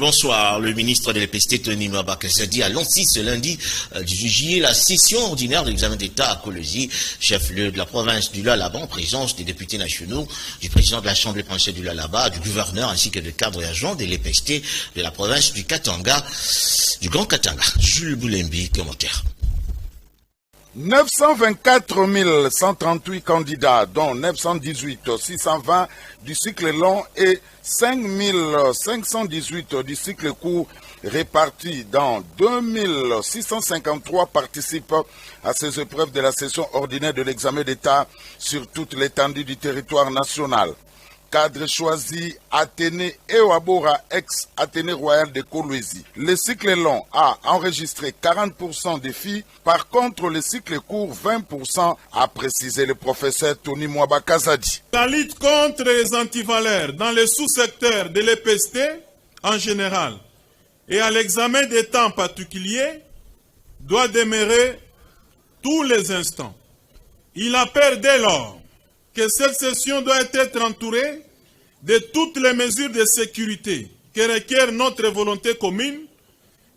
Bonsoir. Le ministre de l'EPST, Tony Mwaba Kasadi, a lancé ce lundi 18 juillet la session ordinaire de l'examen d'État à Kolwezi, chef-lieu de la province du Lualaba, en présence des députés nationaux, du président de l'Assemblée provinciale du Lualaba, du gouverneur ainsi que de cadres et agents de l'EPST de la province du Katanga, du Grand Katanga. Jules Boulembi, commentaire. 924 138 candidats, dont 918 620 du cycle long et 5 518 du cycle court, répartis dans 2653 participent à ces épreuves de la session ordinaire de l'examen d'État sur toute l'étendue du territoire national. Cadre choisi, Athénée Ewabora, ex-Athénée Royal de Kolwezi. Le cycle long a enregistré 40% des filles, par contre le cycle court 20%, a précisé le professeur Tony Mwaba Kasadi. La lutte contre les antivaleurs dans les sous-secteurs de l'EPST en général et à l'examen d'État en particulier doit demeurer tous les instants. Il appelle dès lors que cette session doit être entourée de toutes les mesures de sécurité que requiert notre volonté commune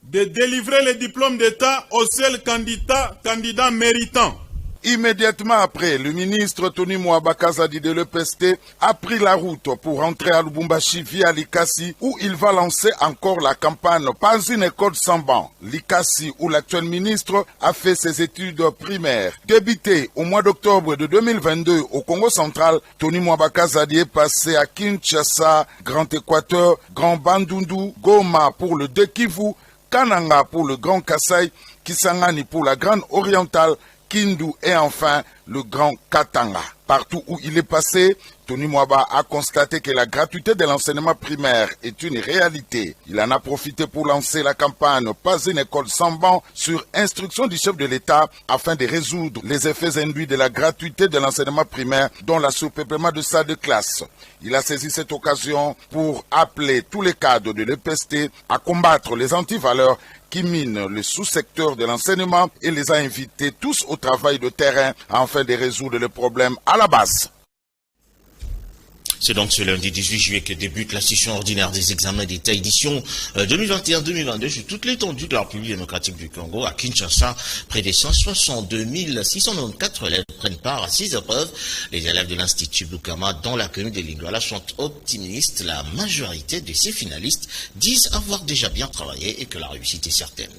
de délivrer les diplômes d'État aux seuls candidats méritants. Immédiatement après, le ministre Tony Mwaba Kasadi de l'EPST a pris la route pour rentrer à Lubumbashi via Likasi, où il va lancer encore la campagne Pas une école sans banc. Likasi, où l'actuel ministre a fait ses études primaires. Débuté au mois d'octobre de 2022 au Congo central, Tony Mwaba Kasadi est passé à Kinshasa, Grand Équateur, Grand Bandundu, Goma pour le Kivu, Kananga pour le Grand Kasaï, Kisangani pour la Grande Orientale, Kindu et enfin le Grand Katanga. Partout où il est passé, Tony Mwaba a constaté que la gratuité de l'enseignement primaire est une réalité. Il en a profité pour lancer la campagne Pas une école sans banc sur instruction du chef de l'État afin de résoudre les effets induits de la gratuité de l'enseignement primaire dont la surpeuplement de salle de classe. Il a saisi cette occasion pour appeler tous les cadres de l'EPST à combattre les antivaleurs qui minent le sous-secteur de l'enseignement et les a invités tous au travail de terrain afin de résoudre les problèmes à la base. C'est donc ce lundi 18 juillet que débute la session ordinaire des examens d'État édition 2021-2022 sur toute l'étendue de la République démocratique du Congo. À Kinshasa, près de 162 694 élèves prennent part à 6 épreuves. Les élèves de l'Institut Bukama, dans la commune de Lingala, sont optimistes. La majorité de ces finalistes disent avoir déjà bien travaillé et que la réussite est certaine.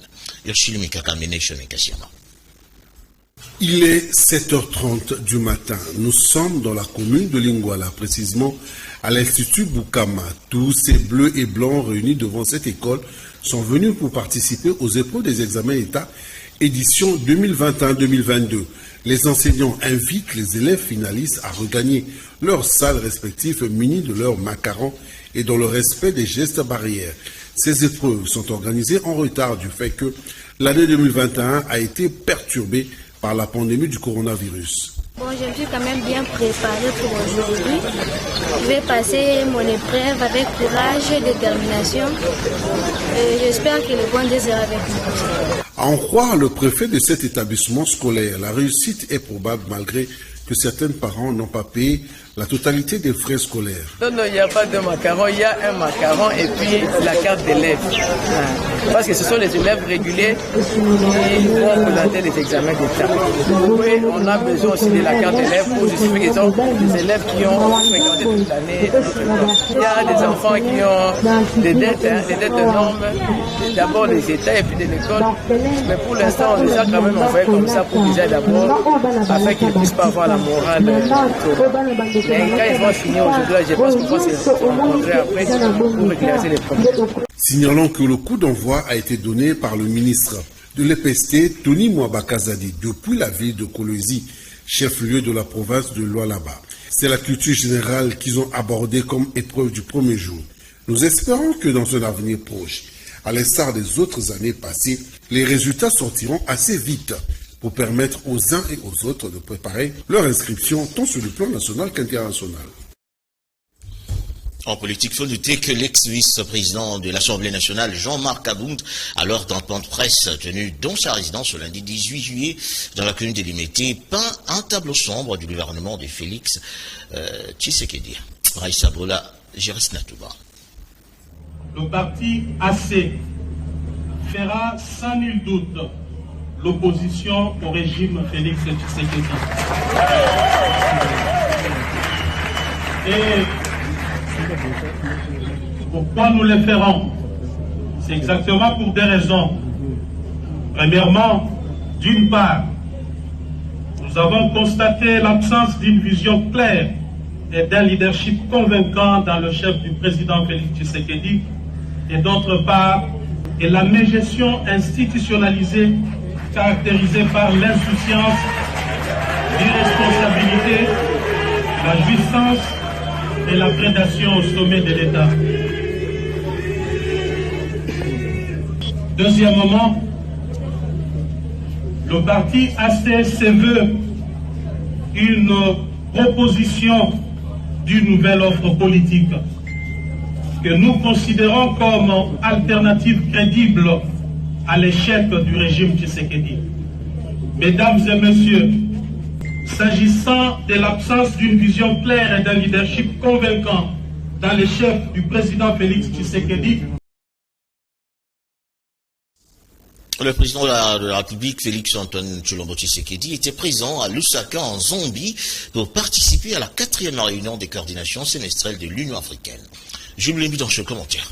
Il est 7h30 du matin. Nous sommes dans la commune de Lingala, précisément à l'Institut Bukama. Tous ces bleus et blancs réunis devant cette école sont venus pour participer aux épreuves des examens d'État édition 2021-2022. Les enseignants invitent les élèves finalistes à regagner leurs salles respectives munies de leurs macarons et dans le respect des gestes barrières. Ces épreuves sont organisées en retard du fait que l'année 2021 a été perturbée par la pandémie du coronavirus. Bon, je me suis quand même bien préparé pour aujourd'hui. Je vais passer mon épreuve avec courage et détermination. Et j'espère que le bon Dieu sera avec nous. À en croire le préfet de cet établissement scolaire, la réussite est probable malgré que certains parents n'ont pas payé la totalité des frais scolaires. Non, il n'y a pas de macaron, il y a un macaron et puis la carte d'élève. Parce que ce sont les élèves réguliers qui vont présenter les examens d'État. Oui, on a besoin aussi de la carte d'élève pour justifier qu'ils sont des élèves qui ont fréquenté toute l'année. Il y a des enfants qui ont des dettes énormes, d'abord des États et puis de l'école. Mais pour l'instant, on les a quand même envoyés comme ça pour déjà d'abord, afin qu'ils ne puissent pas avoir la morale. Mais quand ils vont finir aujourd'hui, je pense qu'on va se rencontrer après pour éclaircir les problèmes. Signalons que le coup d'envoi a été donné par le ministre de l'EPST, Tony Mwaba Kasadi, depuis la ville de Kolwezi, chef-lieu de la province de Lualaba. C'est la culture générale qu'ils ont abordée comme épreuve du premier jour. Nous espérons que dans un avenir proche, à l'instar des autres années passées, les résultats sortiront assez vite pour permettre aux uns et aux autres de préparer leur inscription tant sur le plan national qu'international. En politique, il faut noter que l'ex-vice-président de l'Assemblée nationale, Jean-Marc Abound, à l'heure d'un point de presse tenu dans sa résidence le lundi 18 juillet dans la commune de Limete, peint un tableau sombre du gouvernement de Félix Tshisekedi. Raïssa Bola, Jéris Natouba. le parti AC fera sans nul doute l'opposition au régime Félix Tshisekedi. Et pourquoi nous le ferons? C'est exactement pour des raisons. Premièrement, d'une part, nous avons constaté l'absence d'une vision claire et d'un leadership convaincant dans le chef du président Félix Tshisekedi, et d'autre part, et la mégestion institutionnalisée caractérisée par l'insouciance, l'irresponsabilité, la jouissance et la prédation au sommet de l'État. Deuxièmement, le parti AC se veut une proposition d'une nouvelle offre politique que nous considérons comme alternative crédible à l'échec du régime Tshisekedi. Mesdames et messieurs, s'agissant de l'absence d'une vision claire et d'un leadership convaincant dans les chefs du président Félix Tshisekedi, le président de la République, Félix-Antoine Tshilombo Tshisekedi, était présent à Lusaka, en Zambie, pour participer à la 4e réunion des coordinations semestrielles de l'Union africaine. Je me l'ai mis dans ce commentaire.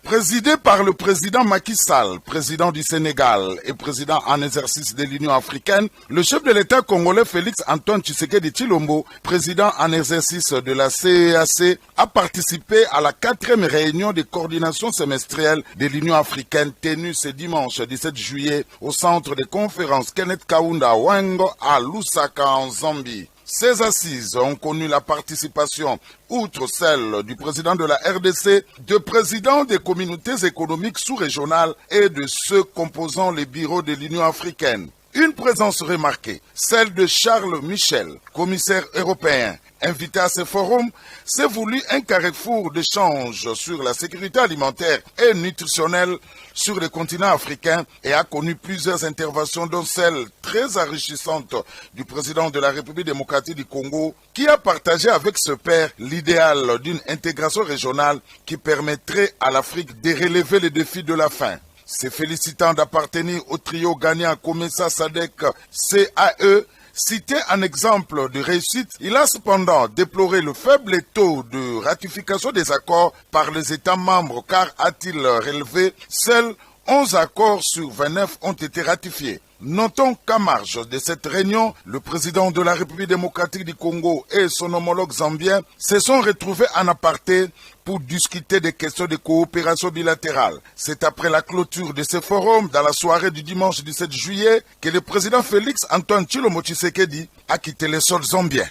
Présidé par le président Macky Sall, président du Sénégal et président en exercice de l'Union africaine, le chef de l'État congolais Félix-Antoine Tshisekedi Tshilombo, président en exercice de la CEAC, a participé à la 4e réunion de coordination semestrielle de l'Union africaine tenue ce dimanche 17 juillet au centre de conférence Kenneth Kaunda Wengo à Lusaka en Zambie. Ces assises ont connu la participation, outre celle du président de la RDC, de présidents des communautés économiques sous-régionales et de ceux composant les bureaux de l'Union africaine. Une présence remarquée, celle de Charles Michel, commissaire européen. Invité à ce forum, s'est voulu un carrefour d'échanges sur la sécurité alimentaire et nutritionnelle sur le continent africain et a connu plusieurs interventions, dont celle très enrichissante du président de la République démocratique du Congo, qui a partagé avec ce père l'idéal d'une intégration régionale qui permettrait à l'Afrique de relever les défis de la faim. Se félicitant d'appartenir au trio gagnant Comesa Sadek CAE, cité un exemple de réussite, il a cependant déploré le faible taux de ratification des accords par les États membres, car, a-t-il relevé, seuls 11 accords sur 29 ont été ratifiés. Notons qu'à marge de cette réunion, le président de la République démocratique du Congo et son homologue zambien se sont retrouvés en aparté pour discuter des questions de coopération bilatérale. C'est après la clôture de ce forum, dans la soirée du dimanche 17 juillet, que le président Félix-Antoine Tshilombo Tshisekedi a quitté le sol zambien.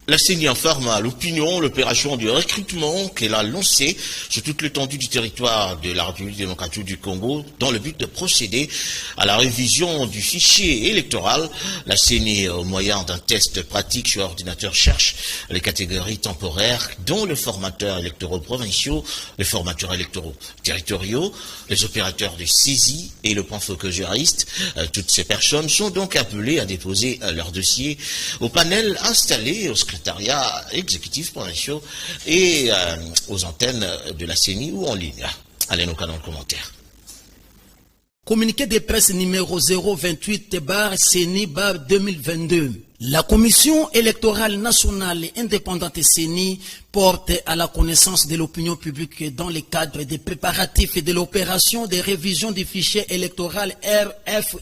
La CENI informe à l'opinion l'opération de recrutement qu'elle a lancée sur toute l'étendue du territoire de la République démocratique du Congo dans le but de procéder à la révision du fichier électoral. La CENI, au moyen d'un test pratique sur ordinateur, cherche les catégories temporaires dont les formateurs électoraux provinciaux, les formateurs électoraux territoriaux, les opérateurs de saisie et le point focusériste. Toutes ces personnes sont donc appelées à déposer leur dossier au panel installé au secrétariat exécutif provinciaux et aux antennes de la CENI ou en ligne. Allez, nous dans le commentaire. Communiqué de presse numéro 028/CENI/2022. La Commission électorale nationale et indépendante CENI porte à la connaissance de l'opinion publique dans le cadre des préparatifs et de l'opération de révision du fichier électoral RFE.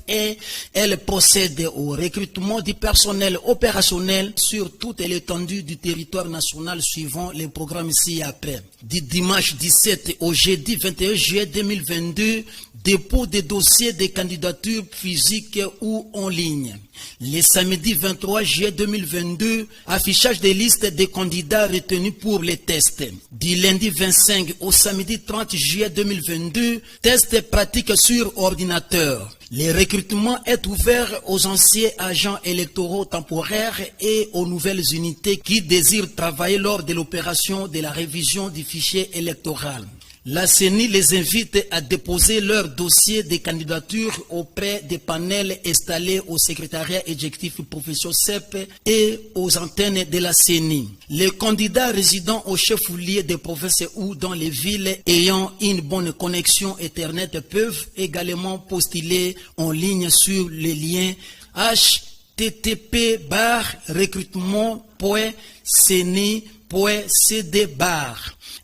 Elle procède au recrutement du personnel opérationnel sur toute l'étendue du territoire national suivant les programmes ci-après. Du dimanche 17 au jeudi 21 juillet 2022, dépôt des dossiers de candidatures physiques ou en ligne. Le samedi 23 juillet 2022, affichage des listes des candidats retenus pour les tests. Du lundi 25 au samedi 30 juillet 2022, tests pratiques sur ordinateur. Le recrutement est ouvert aux anciens agents électoraux temporaires et aux nouvelles unités qui désirent travailler lors de l'opération de la révision du fichier électoral. La CENI les invite à déposer leur dossier de candidature auprès des panels installés au secrétariat exécutif profession CEP et aux antennes de la CENI. Les candidats résidant au chef-lieu des provinces ou dans les villes ayant une bonne connexion Internet peuvent également postuler en ligne sur le lien http://recrutement.ceni.cd.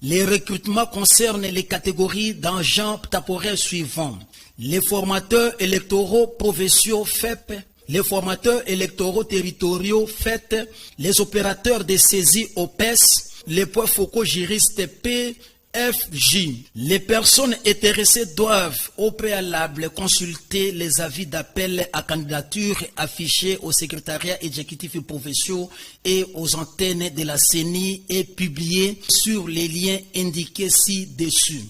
Les recrutements concernent les catégories d'agents temporaires suivants: les formateurs électoraux provinciaux FEP, les formateurs électoraux territoriaux FET, les opérateurs de saisie OPES, les points focaux juristes PFJ. Les personnes intéressées doivent au préalable consulter les avis d'appel à candidature affichés au secrétariat exécutif provincial et aux antennes de la CENI et publiés sur les liens indiqués ci-dessus.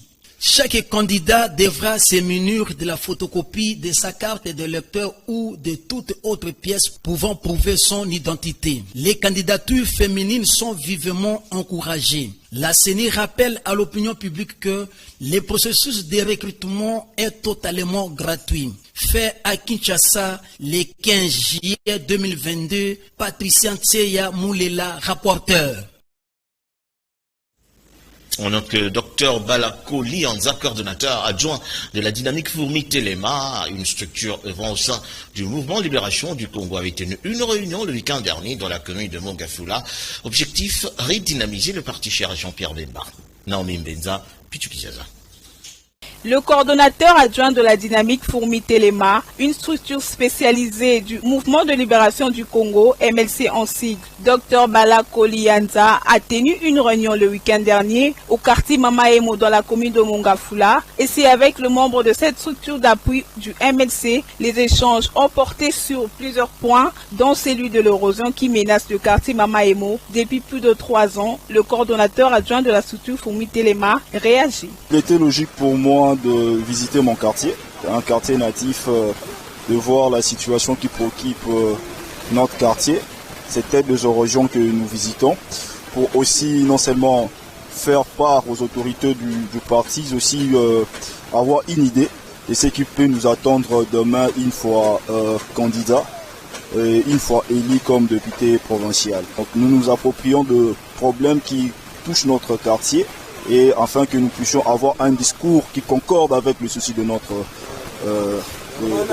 Chaque candidat devra se munir de la photocopie de sa carte de lecteur ou de toute autre pièce pouvant prouver son identité. Les candidatures féminines sont vivement encouragées. La CENI rappelle à l'opinion publique que le processus de recrutement est totalement gratuit. Fait à Kinshasa le 15 juillet 2022, Patricia Tseya Moulela, rapporteur. On note que Dr Balako Lianza, coordonnateur adjoint de la dynamique Fourmi Téléma, une structure œuvrant au sein du mouvement Libération du Congo, avait tenu une réunion le week-end dernier dans la commune de Mongafula. Objectif, redynamiser le parti cher à Jean-Pierre Bemba. Naomi Mbenza, Pichukizaza. Le coordonnateur adjoint de la dynamique Fourmi Téléma, une structure spécialisée du mouvement de libération du Congo, MLC en sigle, Dr Balako Lianza, a tenu une réunion le week-end dernier au quartier Mamaemo dans la commune de Mongafula. Et c'est avec le membre de cette structure d'appui du MLC, les échanges ont porté sur plusieurs points, dont celui de l'érosion qui menace le quartier Mamaemo depuis plus de 3 ans. Le coordonnateur adjoint de la structure Fourmi Téléma réagit. Il était logique pour moi de visiter mon quartier, un quartier natif, de voir la situation qui préoccupe notre quartier. C'était des régions que nous visitons pour aussi non seulement faire part aux autorités du parti, mais aussi avoir une idée de ce qui peut nous attendre demain une fois candidat et une fois élu comme député provincial. Donc nous nous approprions de problèmes qui touchent notre quartier et afin que nous puissions avoir un discours qui concorde avec le souci de des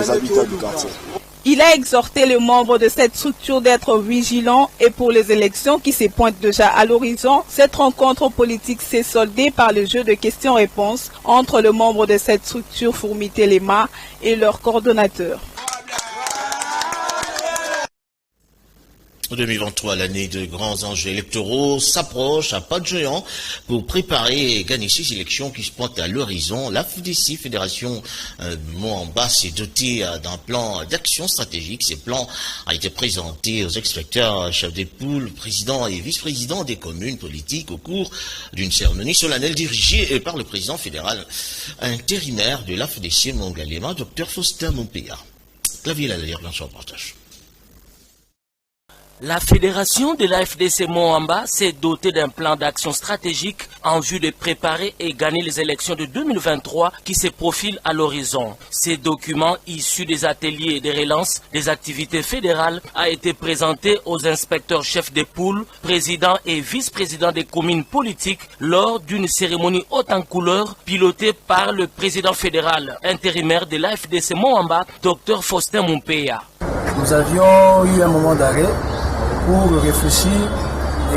habitants du quartier. Il a exhorté les membres de cette structure d'être vigilants et pour les élections qui se pointent déjà à l'horizon, cette rencontre politique s'est soldée par le jeu de questions-réponses entre les membres de cette structure Fourmi Téléma et leur coordonnateur. En 2023, l'année de grands enjeux électoraux s'approche à pas de géant pour préparer et gagner ces élections qui se pointent à l'horizon. La FDC, Fédération Moamba, s'est dotée d'un plan d'action stratégique. Ce plan a été présenté aux inspecteurs, chefs des poules, présidents et vice-présidents des communes politiques au cours d'une cérémonie solennelle dirigée par le président fédéral intérimaire de la FDC Mongalema, Dr Faustin Mompea. Clavier Lalère dans son reportage. La fédération de la FDC Moamba s'est dotée d'un plan d'action stratégique en vue de préparer et gagner les élections de 2023 qui se profilent à l'horizon. Ces documents issus des ateliers de relance des activités fédérales a été présenté aux inspecteurs chefs des poules, présidents et vice-présidents des communes politiques lors d'une cérémonie haute en couleur pilotée par le président fédéral intérimaire de la FDC Moamba, Dr Faustin Mompea. Nous avions eu un moment d'arrêt pour réfléchir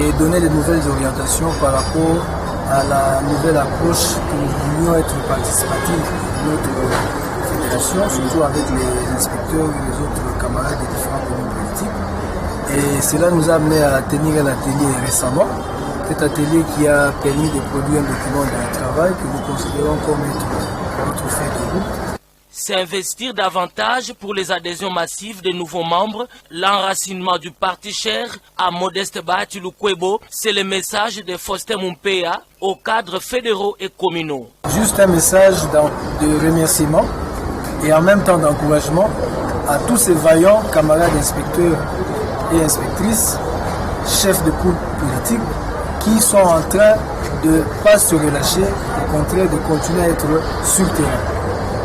et donner de nouvelles orientations par rapport à la nouvelle approche que nous voulions être participative de notre fédération, surtout avec les inspecteurs et les autres camarades des différentes communes politiques. Et cela nous a amené à tenir un atelier récemment, cet atelier qui a permis de produire un document d'un travail que nous considérons comme notre fait de groupe. S'investir davantage pour les adhésions massives des nouveaux membres, l'enracinement du parti cher à Modeste Bahati Lukwebo, c'est le message de Faustin Mompea aux cadres fédéraux et communaux. Juste un message de remerciement et en même temps d'encouragement à tous ces vaillants camarades inspecteurs et inspectrices, chefs de poule politiques, qui sont en train de ne pas se relâcher, au contraire de continuer à être sur le terrain,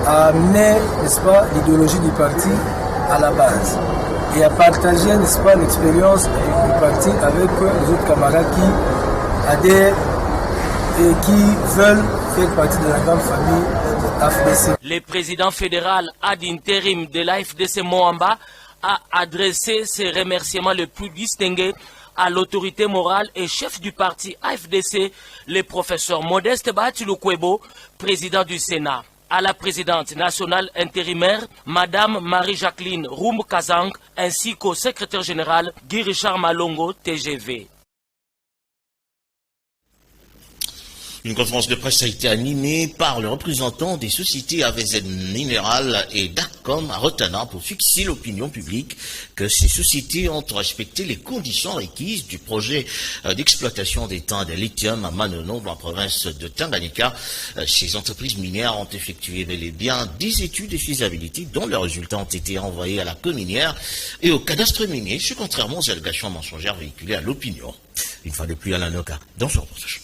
à amener, n'est-ce pas, l'idéologie du parti à la base et à partager, n'est-ce pas, l'expérience du parti avec les autres camarades qui adhèrent et qui veulent faire partie de la grande famille AFDC. Le président fédéral ad intérim de l'AFDC Moamba a adressé ses remerciements les plus distingués à l'autorité morale et chef du parti AFDC, le professeur Modeste Batiloukwebo, président du Sénat. À la présidente nationale intérimaire, Madame Marie-Jacqueline Roum-Kazang, ainsi qu'au secrétaire général Guy Richard Malongo, TGV. Une conférence de presse a été animée par le représentant des sociétés AVZ Mineral et DACOM à Rotana pour fixer l'opinion publique que ces sociétés ont respecté les conditions requises du projet d'exploitation des terres de lithium à Manono dans la province de Tanganyika. Ces entreprises minières ont effectué bel et bien 10 études de faisabilité dont les résultats ont été envoyés à la communière et au cadastre minier, ce contrairement aux allégations mensongères véhiculées à l'opinion. Une fois de plus, Alain Noka dans son reportage.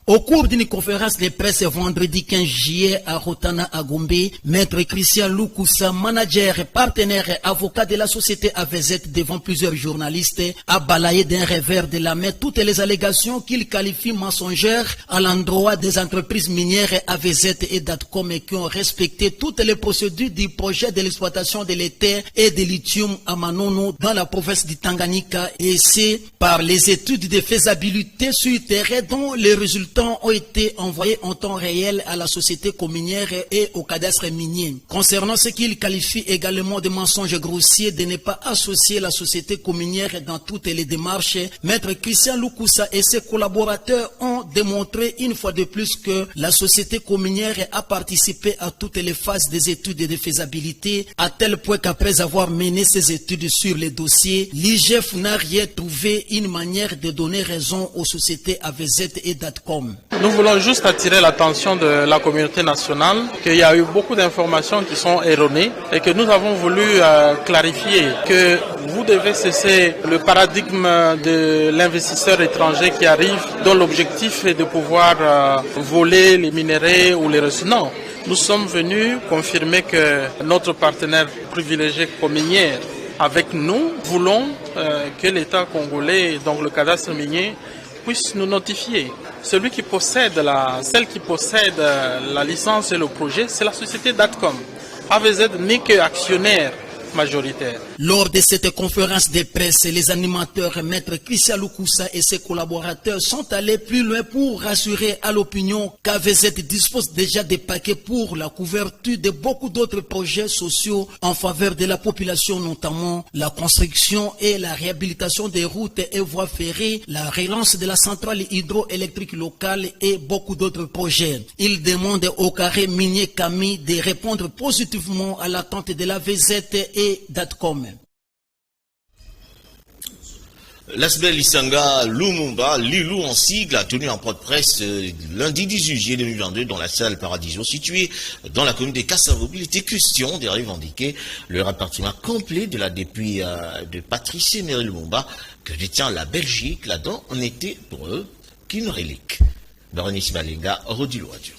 Au cours d'une conférence de presse vendredi 15 juillet à Rotana à Gombe, Maître Christian Lukusa, manager et partenaire et avocat de la société AVZ devant plusieurs journalistes, a balayé d'un revers de la main toutes les allégations qu'il qualifie mensongères à l'endroit des entreprises minières AVZ et DATCOM qui ont respecté toutes les procédures du projet de l'exploitation de l'éther et de lithium à Manono dans la province du Tanganyika, et c'est par les études de faisabilité sur terrain dont les résultats ont été envoyés en temps réel à la société communière et au cadastre minier. Concernant ce qu'il qualifie également de mensonges grossiers de ne pas associer la société communière dans toutes les démarches, Maître Christian Lukusa et ses collaborateurs ont démontré une fois de plus que la société communière a participé à toutes les phases des études de faisabilité, à tel point qu'après avoir mené ces études sur les dossiers, l'IGF n'a rien trouvé une manière de donner raison aux sociétés AVZ et DATCOM. Nous voulons juste attirer l'attention de la communauté nationale qu'il y a eu beaucoup d'informations qui sont erronées et que nous avons voulu clarifier que vous devez cesser le paradigme de l'investisseur étranger qui arrive dont l'objectif est de pouvoir voler les minéraux ou les ressources. Non, nous sommes venus confirmer que notre partenaire privilégié communière avec nous voulons que l'État congolais, donc le cadastre minier, puisse nous notifier. Celle qui possède la licence et le projet, c'est la société DATCOM. AVZ n'est qu'actionnaire majoritaire. Lors de cette conférence de presse, les animateurs Maître Christian Lukusa et ses collaborateurs sont allés plus loin pour rassurer à l'opinion qu'AVZ dispose déjà des paquets pour la couverture de beaucoup d'autres projets sociaux en faveur de la population, notamment la construction et la réhabilitation des routes et voies ferrées, la relance de la centrale hydroélectrique locale et beaucoup d'autres projets. Il demande au carré minier Camille de répondre positivement à l'attente de l'AVZ et DATCOM. L'Asbel Lisanga Lumumba, Lilou en sigle, a tenu un point de presse lundi 18 juillet 2022 dans la salle Paradiso située dans la commune de Kassavo. Il était question de revendiquer le rapatriement complet de la dépouille de Patrice Emery Lumumba que détient la Belgique. Là-dedans, on était pour eux qu'une relique. Berenice Balenga, Rodilo Adio.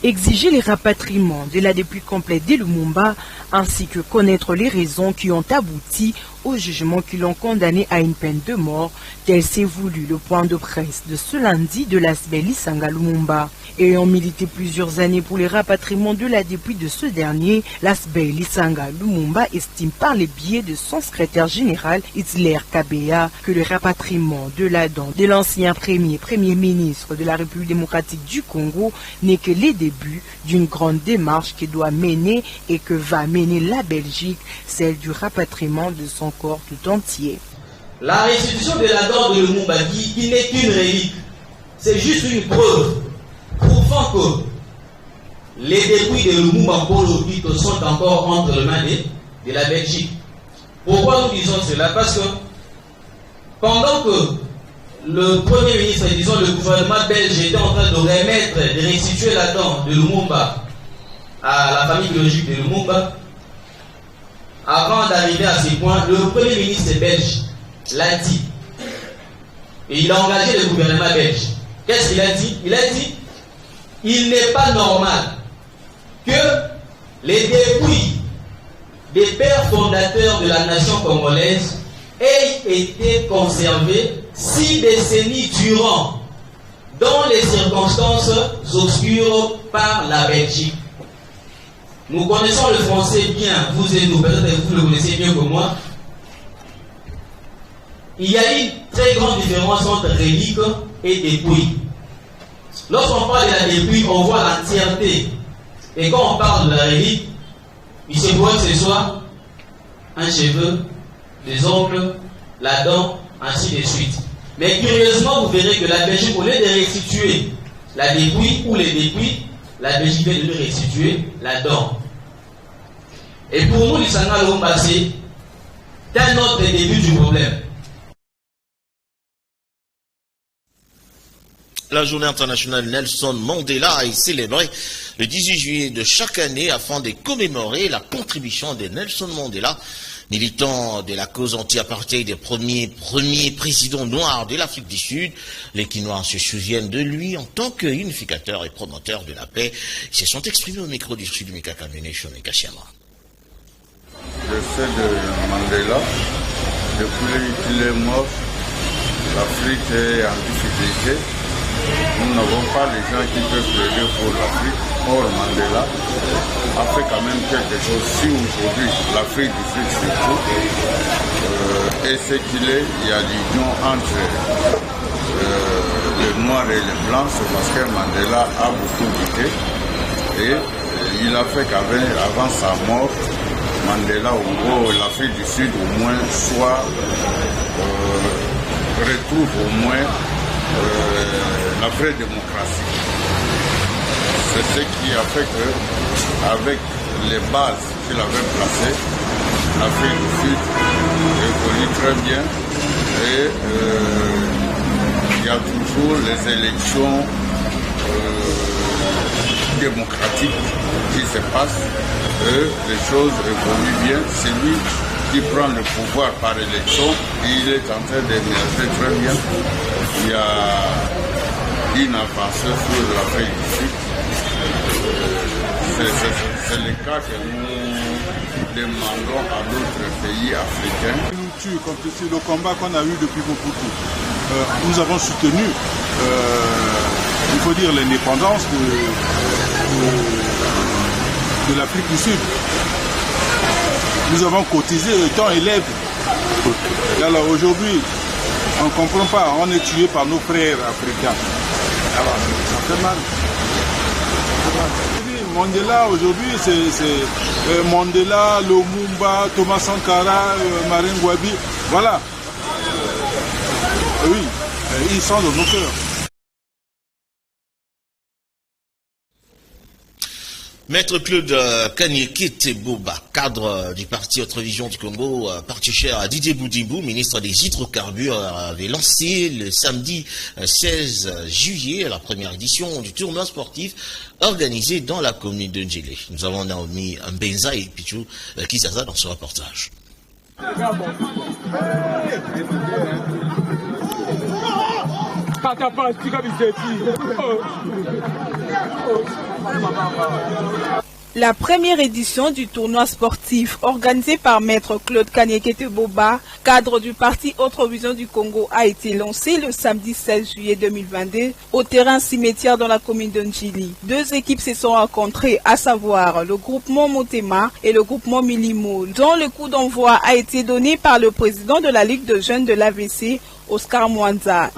Exiger les rapatriements de la dépouille complète de Lumumba ainsi que connaître les raisons qui ont abouti au jugement qui l'ont condamné à une peine de mort, tel s'est voulu le point de presse de ce lundi de l'Asbel Lisanga Lumumba. Ayant milité plusieurs années pour les rapatriements de la dépouille de ce dernier, l'Asbel Lisanga Lumumba estime par les biais de son secrétaire général Hitler Kabea que le rapatriement de la dent de l'ancien premier ministre de la République démocratique du Congo n'est que les débuts d'une grande démarche qui doit mener et que va mener la Belgique, celle du rapatriement de son corps tout entier. La restitution de la dent de Lumumba qui n'est qu'une relique, c'est juste une preuve prouvant que les dépouilles de Lumumba Polo Vito sont encore entre les mains de la Belgique. Pourquoi nous disons cela? Parce que pendant que le Premier ministre, disons le gouvernement belge, était en train de remettre, de restituer la dent de Lumumba à la famille biologique de Lumumba, avant d'arriver à ce point, le Premier ministre belge l'a dit. Et il a engagé le gouvernement belge. Qu'est-ce qu'il a dit? Il a dit, il n'est pas normal que les dépouilles des pères fondateurs de la nation congolaise aient été conservés 6 décennies durant, dans les circonstances obscures par la Belgique. Nous connaissons le français bien, vous et nous, peut-être que vous le connaissez mieux que moi. Il y a une très grande différence entre relique et dépouille. Lorsqu'on parle de la dépouille, on voit l'entièreté. Et quand on parle de la relique, il se pourrait que ce soit un cheveu, des ongles, la dent, ainsi de suite. Mais curieusement, vous verrez que la Belgique, au lieu de restituer la dépouille ou les dépouilles, la Belgique vient de lui restituer la dent. Et pour nous, les Sangalomba, c'est un autre début du problème. La journée internationale Nelson Mandela est célébrée le 18 juillet de chaque année afin de commémorer la contribution de Nelson Mandela, militant de la cause anti-apartheid des premiers présidents noirs de l'Afrique du Sud. Les Quinois se souviennent de lui en tant qu'unificateur et promoteur de la paix. Ils se sont exprimés au micro du Sud Mikaka Beneshon et Kachama. Le fait de Mandela, depuis qu'il est mort, l'Afrique est en difficulté. Nous n'avons pas les gens qui peuvent plaider pour l'Afrique. Or, Mandela a fait quand même quelque chose. Si aujourd'hui, l'Afrique du Sud surtout, et ce qu'il est, il y a l'union entre les Noirs et les Blancs, c'est parce que Mandela a beaucoup lutté. Et il a fait qu'avant sa mort, Mandela, l'Afrique du Sud au moins, retrouve au moins la vraie démocratie. C'est ce qui a fait qu'avec les bases qu'il avait placées, l'Afrique du Sud évolue très bien et il y a toujours les élections démocratiques qui se passent et les choses évoluent bien. C'est lui qui prend le pouvoir par élection, il est en train d'émerger très bien. Il y a une avancée sur l'Afrique du Sud. C'est le cas que nous demandons à d'autres pays africains. C'est le combat qu'on a eu depuis Mobutu. Nous avons soutenu, il faut dire, l'indépendance de l'Afrique du Sud. Nous avons cotisé étant élèves. Alors aujourd'hui, on ne comprend pas, on est tué par nos frères africains. Alors, ça fait mal. Mandela aujourd'hui, c'est Mandela, Lumumba, Thomas Sankara, Marine Ngouabi. Voilà. Oui, ils sont dans nos cœurs. Maître Claude Kanyeke Boba, cadre du parti Autre Vision du Congo, parti cher à Didier Boudibou, ministre des Hydrocarbures, avait lancé le samedi 16 juillet la première édition du tournoi sportif organisé dans la commune de Ndjélé. Nous avons Naomi Mbenza et Pichou Kizaza dans ce reportage. La première édition du tournoi sportif organisé par Maître Claude Kanyeke Boba, cadre du parti Autre Vision du Congo, a été lancée le samedi 16 juillet 2022 au terrain cimetière dans la commune de Ndjili. Deux équipes se sont rencontrées, à savoir le groupement Motema et le groupement Milimo, dont le coup d'envoi a été donné par le président de la Ligue de jeunes de l'AVC, Oscar Mwanza.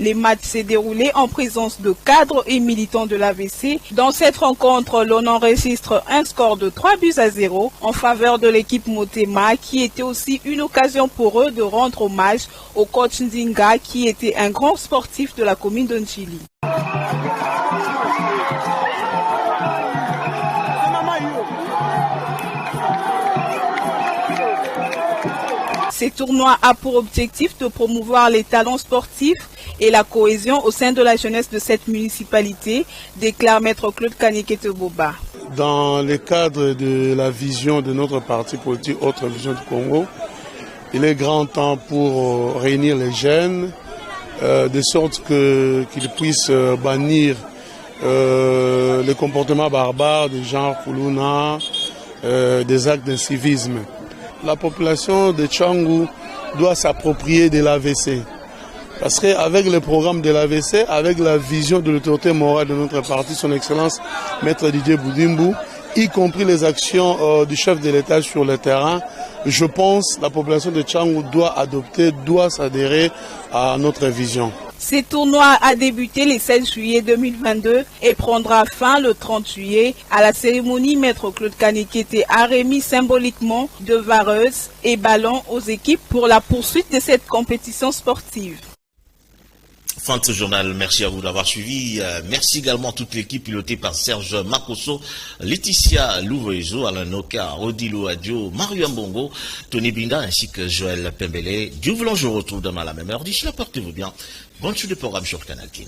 Les matchs s'est déroulés en présence de cadres et militants de l'AVC. Dans cette rencontre, l'on enregistre un score de 3-0 en faveur de l'équipe Motema, qui était aussi une occasion pour eux de rendre hommage au coach Ndinga, qui était un grand sportif de la commune de Ndjili. Ce tournoi a pour objectif de promouvoir les talents sportifs et la cohésion au sein de la jeunesse de cette municipalité, déclare Maître Claude Kanyeke Boba. dans le cadre de la vision de notre parti politique Autre Vision du Congo, il est grand temps pour réunir les jeunes, de sorte qu'ils puissent bannir les comportements barbares des gens Kuluna, des actes d'incivisme. La population de Tchangou doit s'approprier de l'AVC. Parce qu'avec le programme de l'AVC, avec la vision de l'autorité morale de notre parti, son Excellence Maître Didier Boudimbu, y compris les actions du chef de l'État sur le terrain, je pense que la population de Tchangou doit s'adhérer à notre vision. Ce tournoi a débuté le 16 juillet 2022 et prendra fin le 30 juillet. À la cérémonie, Maître Claude Kanikete a remis symboliquement de vareuses et ballons aux équipes pour la poursuite de cette compétition sportive. Fin de ce journal, merci à vous d'avoir suivi. Merci également à toute l'équipe pilotée par Serge Makoso, Laetitia Louvoizo, Alain Noka, Odilo Adio, Mario Mbongo, Tony Binda ainsi que Joël Pembele. Dieu voulant, je vous retrouve demain à la même heure. D'ici là, portez-vous bien. Bonne suite de programme sur Canal Kin.